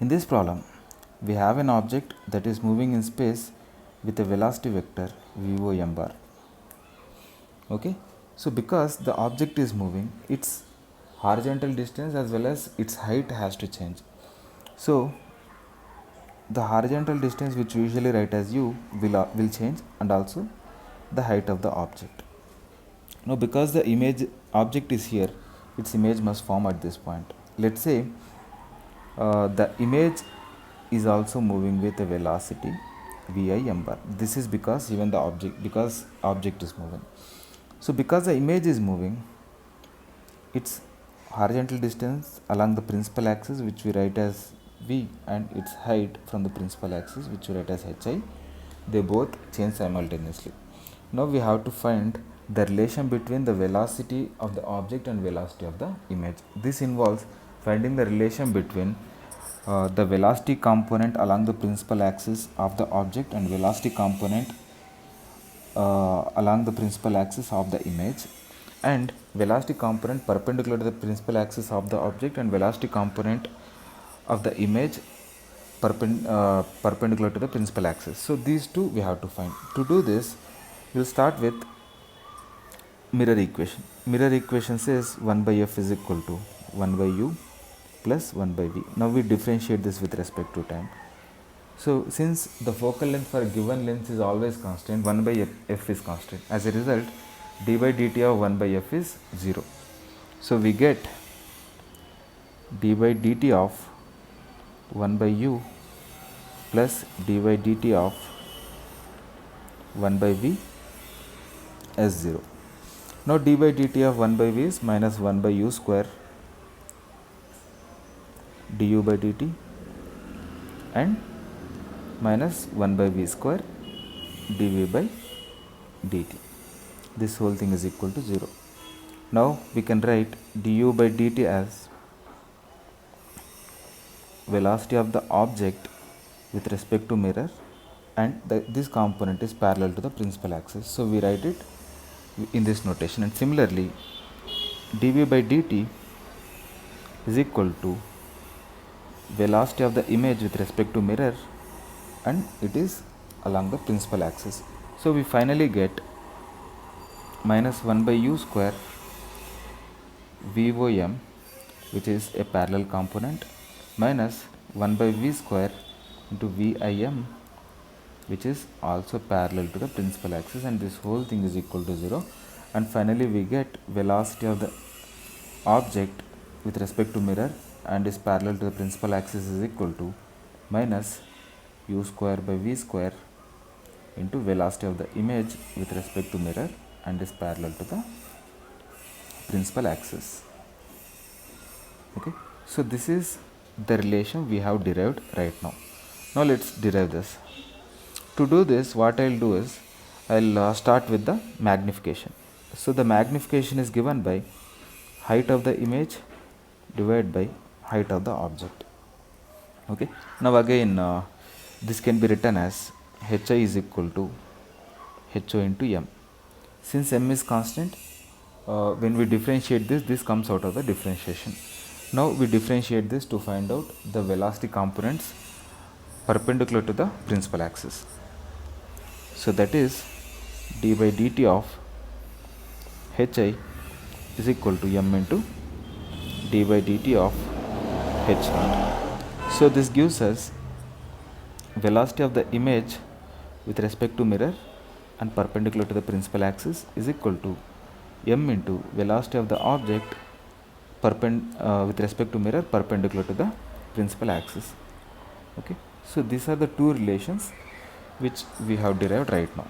In this problem, we have an object that is moving in space with a velocity vector VOM bar. Okay, so because the object is moving, its horizontal distance as well as its height has to change. So the horizontal distance, which we usually write as u, will change, and also the height of the object. Now because the image object is here, its image must form at this point. Let's say the image is also moving with a velocity VIM bar. This is because even the object is moving. So because the image is moving, its horizontal distance along the principal axis, which we write as V, and its height from the principal axis, which we write as HI, they both change simultaneously. Now we have to find the relation between the velocity of the object and velocity of the image. This involves finding the relation between the velocity component along the principal axis of the object and velocity component along the principal axis of the image, and velocity component perpendicular to the principal axis of the object and velocity component of the image perpendicular to the principal axis. So these two we have to find. To do this, we'll start with mirror equation. Mirror equation says 1 by f is equal to 1 by u plus 1 by v. Now we differentiate this with respect to time. So since the focal length for a given length is always constant, 1 by f is constant. As a result, d by dt of 1 by f is 0. So we get d by dt of 1 by u plus d by dt of 1 by v as 0. Now d by dt of 1 by v is minus 1 by u square du by dt and minus 1 by v square dv by dt. This whole thing is equal to 0. Now we can write du by dt as velocity of the object with respect to mirror, and this component is parallel to the principal axis. So we write it in this notation, and similarly dv by dt is equal to velocity of the image with respect to mirror, and it is along the principal axis. So we finally get minus 1 by u square VOM, which is a parallel component, minus 1 by v square into VIM, which is also parallel to the principal axis, and this whole thing is equal to 0. And finally we get velocity of the object with respect to mirror and is parallel to the principal axis is equal to minus u square by v square into velocity of the image with respect to mirror and is parallel to the principal axis. Okay, so this is the relation we have derived right now. Now let's derive this. To do this, what I'll do is I'll start with the magnification. So the magnification is given by height of the image divided by height of the object. Okay, now again this can be written as hi is equal to ho into m. Since m is constant, when we differentiate this comes out of the differentiation. Now we differentiate this to find out the velocity components perpendicular to the principal axis. So that is d by dt of hi is equal to m into d by dt of h naught. So this gives us velocity of the image with respect to mirror and perpendicular to the principal axis is equal to m into velocity of the object with respect to mirror perpendicular to the principal axis. Okay, so these are the two relations which we have derived right now.